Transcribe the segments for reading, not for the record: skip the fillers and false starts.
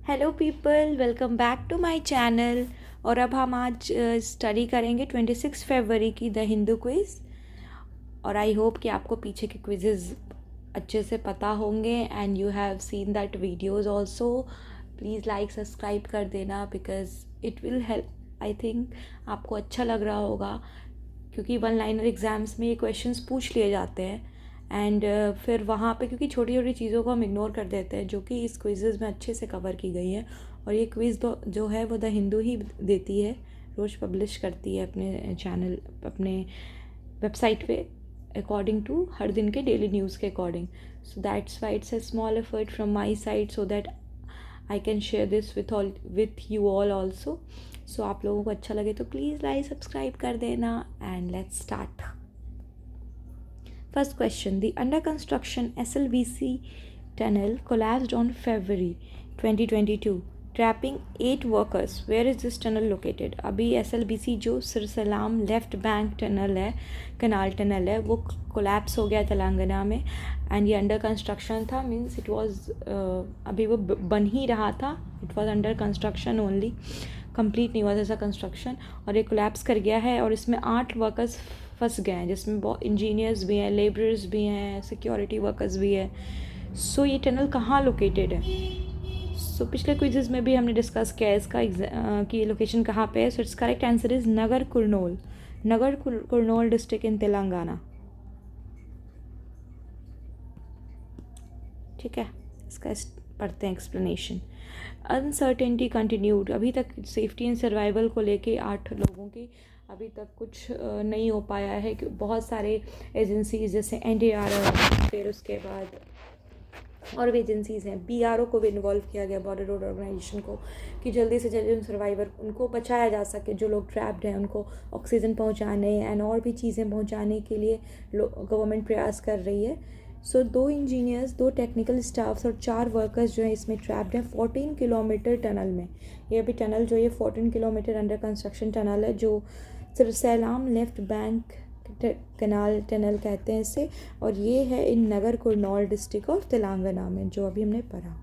Hello people, welcome back to my channel. और अब हम आज स्टडी करेंगे 26 फरवरी की द हिंदू क्विज़। और आई होप कि आपको पीछे के क्विज़ेस अच्छे से पता होंगे and you have seen that videos also. Please like subscribe कर देना because it will help. I think आपको अच्छा लग रहा होगा क्योंकि वन लाइनर एग्ज़ाम्स में ये क्वेश्चंस पूछ लिए जाते हैं एंड फिर वहाँ पे क्योंकि छोटी छोटी चीज़ों को हम इग्नोर कर देते हैं जो कि इस क्विज़ेज़ में अच्छे से कवर की गई है। और ये क्विज़ जो है वो द हिंदू ही देती है, रोज़ पब्लिश करती है अपने चैनल, अपने वेबसाइट पे अकॉर्डिंग टू हर दिन के डेली न्यूज़ के according. So that's why it's a small effort from my side so that I can share this with you all also. So आप लोगों को अच्छा लगे तो प्लीज़ लाइक सब्सक्राइब कर देना and let's start. First question: the under construction SLBC tunnel collapsed on February 2022, trapping 8 workers. Where is this tunnel located? अभी SLBC जो सिरसलाम लेफ्ट बैंक टनल है, कनाल टनल है, वो कोलैप्स हो गया तेलंगाना में एंड ये अंडर कंस्ट्रक्शन था। मीन्स इट वाज अभी वो बन ही रहा था, it was under construction only, complete नहीं हुआ था ऐसा कंस्ट्रक्शन। और ये कोलैप्स कर गया है और इसमें 8 वर्कर्स फंस गए हैं, जिसमें बहुत इंजीनियर्स भी हैं, लेबरर्स भी हैं, सिक्योरिटी वर्कर्स भी हैं। सो ये टनल कहाँ लोकेटेड है? सो पिछले क्विज़ेस में भी हमने डिस्कस किया है इसका कि ये लोकेशन कहाँ पे है। So it's correct answer is Nagar Kurnool, Nagar Kurnool district in Telangana. ठीक है, इसका पढ़ते हैं एक्सप्लेनेशन। अनसर्टेनिटी कंटिन्यूड, अभी तक सेफ्टी एंड सर्वाइवल को लेके 8 लोगों की अभी तक कुछ नहीं हो पाया है कि बहुत सारे एजेंसीज जैसे NDRF, फिर उसके बाद और भी एजेंसीज़ हैं, BRO को भी इन्वॉल्व किया गया, बॉर्डर रोड ऑर्गेनाइजेशन को, कि जल्दी से जल्दी उन सर्वाइवर उनको बचाया जा सके, जो लोग ट्रैप्ड हैं उनको ऑक्सीजन पहुंचाने एंड और भी चीज़ें पहुंचाने के लिए गवर्नमेंट प्रयास कर रही है। सो 2 इंजीनियर्स, 2 टेक्निकल स्टाफ्स और 4 वर्कर्स जो हैं इसमें ट्रैप्ड हैं 14 किलोमीटर टनल में। ये अभी टनल जो ये 14 किलोमीटर अंडर कंस्ट्रक्शन टनल है, जो सिरसैलाम लेफ्ट बैंक कनाल टनल कहते हैं इसे, और ये है इन नगर कुरनौल डिस्ट्रिक्ट ऑफ तेलंगाना में, जो अभी हमने पढ़ा।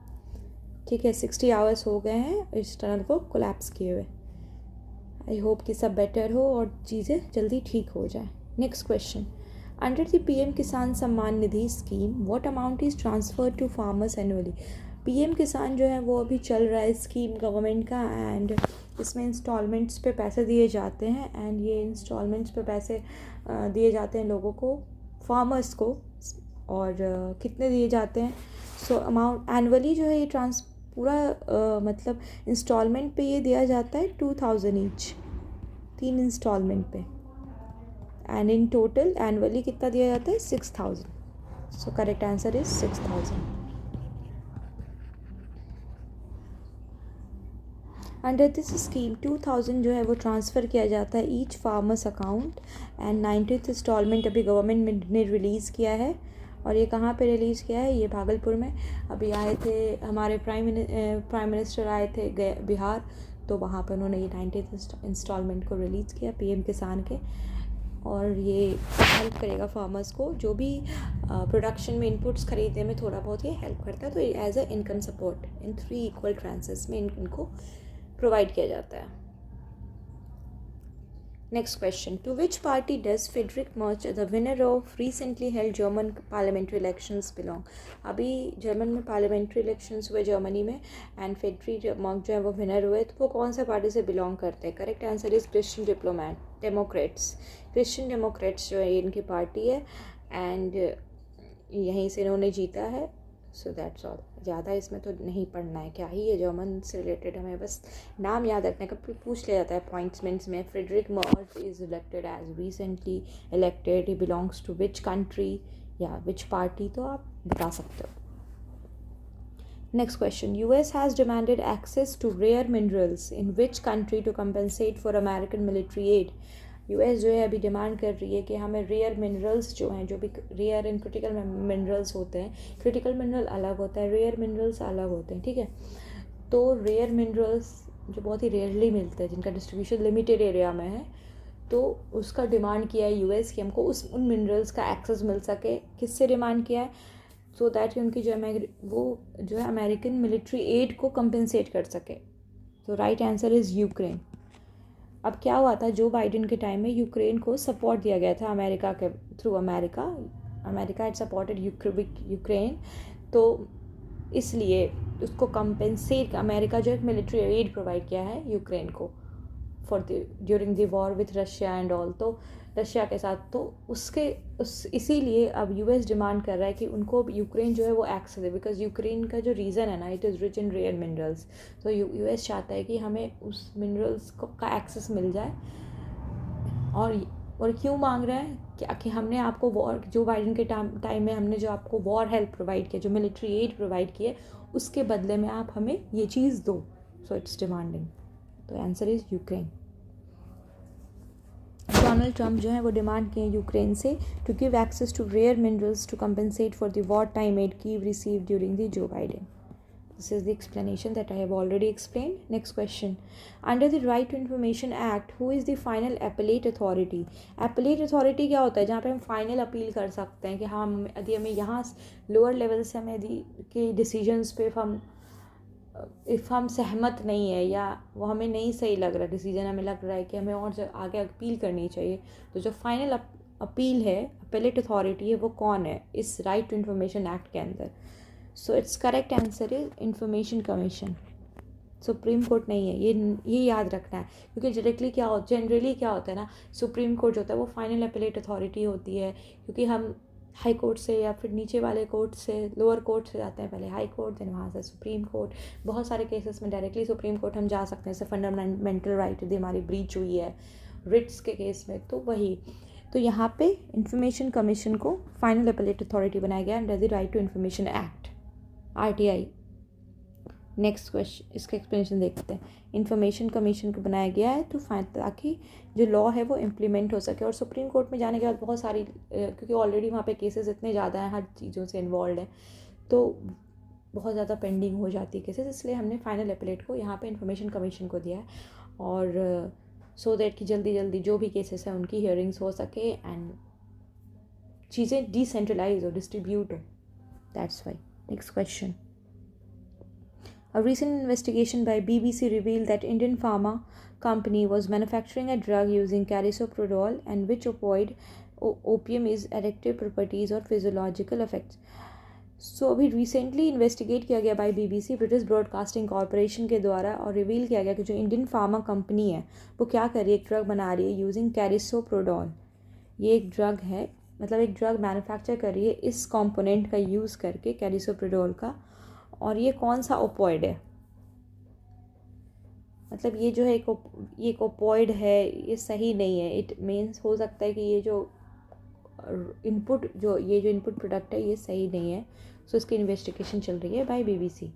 ठीक है, 60 आवर्स हो गए हैं इस टनल को कोलैप्स किए हुए। आई होप कि सब बेटर हो और चीज़ें जल्दी ठीक हो जाए। Next question: under the PM Kisan Samman Nidhi scheme what amount is transfer to farmers annually? PM Kisan जो है वो अभी चल रहा है स्कीम गवर्नमेंट का एंड इसमें इंस्टॉलमेंट्स पे पैसे दिए जाते हैं एंड ये इंस्टॉलमेंट्स पे पैसे दिए जाते हैं लोगों को, फार्मर्स को। और कितने दिए जाते हैं? सो अमाउंट एनुअली जो है ये पूरा मतलब इंस्टॉलमेंट पे ये दिया जाता है 2000 ईच, 3 इंस्टॉलमेंट पे, एंड इन टोटल एनुअली कितना दिया जाता है? 6000। So correct answer is 6000। Under this scheme 2000 जो है वो ट्रांसफ़र किया जाता है each farmers account and 90th installment अभी गवर्नमेंट ने रिलीज़ किया है। और ये कहाँ पे रिलीज़ किया है? ये भागलपुर में। अभी आए थे हमारे प्राइम मिनिस्टर आए थे बिहार, तो वहाँ पर उन्होंने ये 90th इंस्टॉलमेंट को रिलीज़ किया PM किसान के। और ये हेल्प करेगा फार्मर्स को, जो भी प्रोडक्शन में इनपुट्स खरीदने में थोड़ा बहुत ये हेल्प करता है। तो as a income support in 3 equal tranches में इनको प्रोवाइड किया जाता है। Next question: to which party does Friedrich Merz the winner of recently held German parliamentary elections belong? अभी जर्मन में पार्लियामेंट्री इलेक्शंस हुए जर्मनी में एंड फ्रेडरिक मर्च जो है वो विनर हुए, तो वो कौन सा पार्टी से बिलोंग करते हैं? Correct answer is Christian Democrats. Christian Democrats जो है इनकी पार्टी है एंड यहीं से इन्होंने जीता है। So that's all. ज़्यादा इसमें तो नहीं पढ़ना है, क्या ही है जर्मन से रिलेटेड, हमें बस नाम याद रखने का, पूछ लिया जाता है पॉइंट्समेंट्स में। Friedrich Merz is elected as recently elected, he belongs to which country या विच पार्टी, तो आप बता सकते हो। Next question: US has demanded access to rare minerals in which country to compensate for American military aid? US जो है अभी demand कर रही है कि हमें रेयर मिनरल्स जो हैं, जो भी रेयर एंड क्रिटिकल मिनरल्स होते हैं, क्रिटिकल मिनरल अलग होता है, रेयर मिनरल्स अलग होते हैं, ठीक है। तो रेयर मिनरल्स जो बहुत ही रेयरली मिलते हैं, जिनका डिस्ट्रीब्यूशन लिमिटेड एरिया में है, तो उसका डिमांड किया है US कि हमको उन मिनरल्स का एक्सेस मिल सके। किससे डिमांड किया है? सो दैट उनकी जो वो जो है अमेरिकन मिलिट्री एड को कंपेंसेट कर सके। तो राइट आंसर इज़ यूक्रेन। अब क्या हुआ था, जो बाइडेन के टाइम में यूक्रेन को सपोर्ट दिया गया था अमेरिका के through, America had supported Ukraine, तो इसलिए उसको कंपेंसेट अमेरिका जो एक मिलिट्री एड प्रोवाइड किया है यूक्रेन को for the during the war with Russia and all, तो रशिया के साथ, तो इसीलिए अब यूएस डिमांड कर रहा है कि उनको यूक्रेन जो है वो एक्सेस दे, बिकॉज यूक्रेन का जो रीज़न है ना, it is rich in rare minerals. तो यूएस चाहता है कि हमें उस मिनरल्स का एक्सेस मिल जाए। और क्यों मांग रहे हैं कि हमने आपको वॉर, जो बाइडेन के टाइम में हमने जो आपको वॉर हेल्प प्रोवाइड किया, जो मिलिट्री एड प्रोवाइड किए, उसके बदले में आप हमें ये चीज़ दो। So it's demanding. तो answer is Ukraine. Donald Trump जो है वो डिमांड किए यूक्रेन से to give access to rare minerals to compensate for the war time aid Kyiv receive during the Joe Biden. This is the explanation that I have already explained. Next question. Under the Right to Information Act, who is the final appellate authority? Appellate authority क्या होता है? जहाँ पे हम final appeal कर सकते हैं कि हम यदि हमें यहाँ लोअर लेवल से हमें यदि के डिसीजंस पे इफ़ हम सहमत नहीं है या वो हमें नहीं सही लग रहा डिसीजन, हमें लग रहा है कि हमें और आगे अपील करनी चाहिए, तो जो फाइनल अपील है, अपीलेट अथॉरिटी है, वो कौन है इस राइट टू इन्फॉर्मेशन एक्ट के अंदर? So it's correct answer is information commission. Supreme court नहीं है, ये याद रखना है, क्योंकि जनरली क्या होता है ना, सुप्रीम कोर्ट जो होता है वो फाइनल अपीलेट अथॉरिटी होती है, क्योंकि हम हाई कोर्ट से या फिर नीचे वाले कोर्ट से, लोअर कोर्ट से जाते हैं, पहले हाई कोर्ट देन वहाँ से सुप्रीम कोर्ट। बहुत सारे केसेस में डायरेक्टली सुप्रीम कोर्ट हम जा सकते हैं, जैसे फंडामेंटल राइट यदि हमारी ब्रीच हुई है रिट्स के केस में, तो वही। तो यहाँ पे इंफॉर्मेशन कमीशन को फाइनल अपीलेट अथॉरिटी बनाया गया under the right to information act, RTI। Next question, इसका एक्सप्लेनेशन देखते हैं। इंफॉर्मेशन कमीशन को बनाया गया है ताकि जो लॉ है वो इम्प्लीमेंट हो सके। और सुप्रीम कोर्ट में जाने के बाद बहुत सारी, क्योंकि ऑलरेडी वहाँ पे केसेस इतने ज़्यादा हैं, हर चीज़ों से इन्वॉल्व हैं, तो बहुत ज़्यादा पेंडिंग हो जाती है केसेस, इसलिए हमने फाइनल अपीलेट को यहाँ पे इंफॉर्मेशन कमीशन को दिया है, और सो दैट कि जल्दी जल्दी जो भी केसेस हैं उनकी हियरिंग्स हो सके एंड चीज़ें डिसेंट्रलाइज हो, डिस्ट्रीब्यूट हो, that's why. Next question. A recent investigation by BBC revealed that Indian pharma company was manufacturing a drug using carisoprodol, and which opium is addictive properties or physiological effects. So अभी recently investigate किया गया by BBC British broadcasting corporation के द्वारा, और reveal किया गया कि जो इंडियन फार्मा कंपनी है वो क्या कर रही है, एक ड्रग बना रही है यूजिंग कैरिसोप्रोडोल। ये एक ड्रग है, मतलब एक ड्रग मैन्युफैक्चर कर रही है इस कंपोनेंट का यूज़ करके, कैरिसोप्रोडोल का। और ये कौन सा ओपॉइड है, मतलब ये जो है एक ओपॉइड है, ये सही नहीं है। इट मीन्स हो सकता है कि ये जो इनपुट प्रोडक्ट है ये सही नहीं है। सो इसकी इन्वेस्टिगेशन चल रही है by BBC।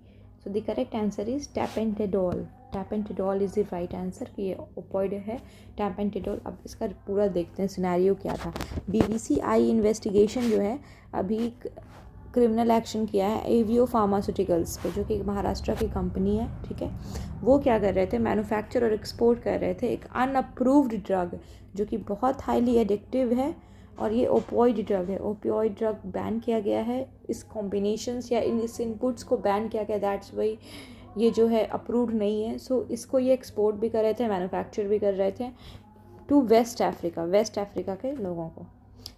So the correct answer is tapentadol. Tapentadol is the right answer कि ये ओपॉइड है टैपेंटेडोल। अब इसका पूरा देखते हैं सिनेरियो क्या था। BBC आई इन्वेस्टिगेशन जो है अभी क्रिमिनल एक्शन किया है एवियो फार्मास्यूटिकल्स पे, जो कि महाराष्ट्र की कंपनी है, ठीक है। वो क्या कर रहे थे, मैन्युफैक्चर और एक्सपोर्ट कर रहे थे एक अनअप्रूव्ड ड्रग जो कि बहुत हाईली एडिक्टिव है, और ये ओपॉइड ड्रग है। ओपियोइड ड्रग बैन किया गया है, इस कॉम्बिनेशंस या इस इनपुट्स को बैन किया गया, दैट्स वाई ये जो है अप्रूव्ड नहीं है। सो इसको ये एक्सपोर्ट भी कर रहे थे, मैन्युफैक्चर भी कर रहे थे टू वेस्ट अफ्रीका के लोगों को,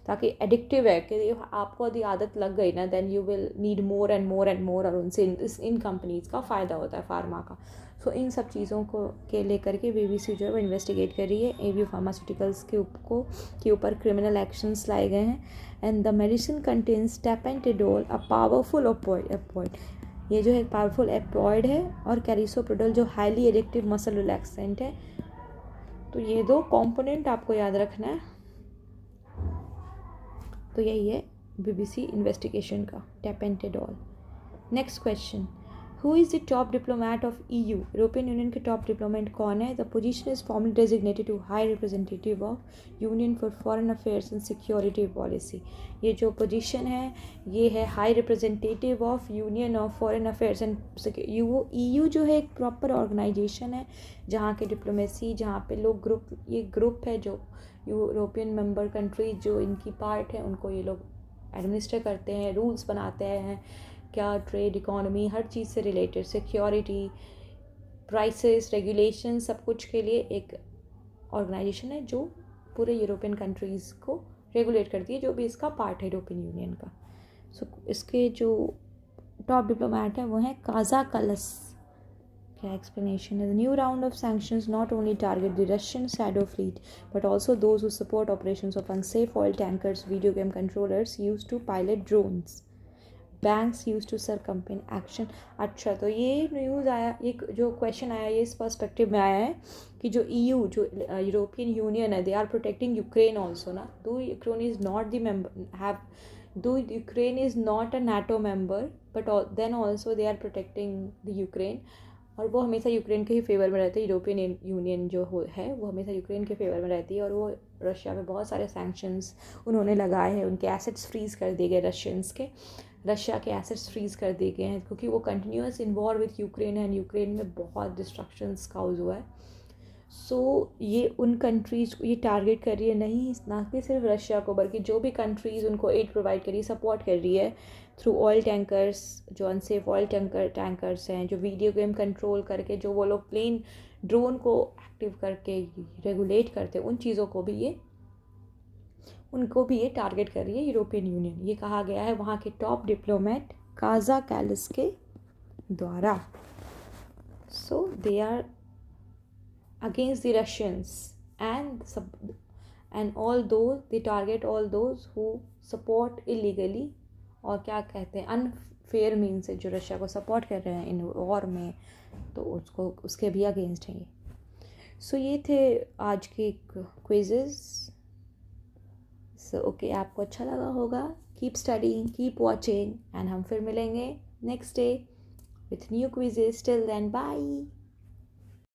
ताकि एडिक्टिव है कि आपको यदि आदत लग गई ना, then you will need more and more and more, और उनसे इन कंपनीज़ का फ़ायदा होता है फार्मा का। सो इन सब चीज़ों को के लेकर के BBC जो है वो इन्वेस्टिगेट कर रही है। एवियो फार्मास्यूटिकल्स के ऊपर क्रिमिनल एक्शंस लाए गए हैं। And the medicine contains tapentadol, a powerful opioid. ये जो है एक पावरफुल एपॉइड है, और कैरिसोप्रोडोल जो हाईली एडिक्टिव मसल रिलैक्सेंट है। तो ये दो कंपोनेंट आपको याद रखना है। तो यही है BBC इन्वेस्टिगेशन का, tapentadol. Next question, who is the top diplomat of EU? European Union के टॉप डिप्लोमेट कौन है? The position is formally designated to high representative of union for foreign affairs and security policy. ये जो position है ये है high representative of union of foreign affairs and EU जो है एक प्रॉपर ऑर्गेनाइजेशन है जहाँ के डिप्लोमेसी, जहाँ पे लोग ग्रुप है जो यूरोपियन मेंबर कंट्रीज जो इनकी पार्ट है, उनको ये लोग एडमिनिस्टर करते हैं, रूल्स बनाते हैं, क्या ट्रेड, इकोनॉमी, हर चीज़ से रिलेटेड, सिक्योरिटी, प्राइसेस, रेगुलेशन, सब कुछ के लिए एक ऑर्गेनाइजेशन है जो पूरे यूरोपियन कंट्रीज़ को रेगुलेट करती है, जो भी इसका पार्ट है यूरोपियन यूनियन का। इसके जो टॉप डिप्लोमेट हैं वो हैं काजा कलस। क्या एक्सप्लेनेशन है? The new round of sanctions not only target the Russian shadow fleet but also those who support operations of unsafe oil tankers, video game controllers used to pilot drones, banks use to circumvent action. अच्छा, तो ये news आया, ये जो question आया ये इस perspective में आया है कि जो EU, जो यूरोपियन यूनियन है, they are protecting Ukraine also ना, though Ukraine is not the member have, though Ukraine is not a NATO member, but then also they are protecting the Ukraine, और वो हमेशा यूक्रेन के ही favour में रहते हैं। European union जो है वो हमेशा यूक्रेन के फेवर में रहती है, और वो रशिया पे बहुत सारे सैंक्शंस उन्होंने लगाए हैं, उनके एसेट्स फ्रीज कर दिए गए, रशिया के एसेट्स फ्रीज कर दिए गए हैं, क्योंकि वो continuous in war with Ukraine है, एंड यूक्रेन में बहुत डिस्ट्रक्शंस काउज हुआ है। सो ये उन कंट्रीज़ को ये टारगेट कर रही है, नहीं ना कि सिर्फ रशिया को, बल्कि जो भी कंट्रीज़ उनको एड प्रोवाइड कर रही है, सपोर्ट कर रही है थ्रू ऑयल टैंकर्स, जो अनसेफ ऑयल टैंकर्स हैं, जो वीडियो गेम कंट्रोल करके जो वो लोग प्लेन ड्रोन को एक्टिव करके रेगुलेट करते हैं, उनको भी ये टारगेट कर रही है यूरोपियन यूनियन। ये कहा गया है वहाँ के टॉप डिप्लोमेट काजा कैलिस के द्वारा। So they are against the Russians and all those, they target all those who support illegally, और क्या कहते हैं, अनफेयर मीन से जो रशिया को सपोर्ट कर रहे हैं इन वॉर में, तो उसके भी अगेंस्ट हैं ये। सो ये थे आज के क्विजेस। सो ओके, आपको अच्छा लगा होगा। Keep studying, keep watching, and हम फिर मिलेंगे next day with new quizzes. Till then, bye.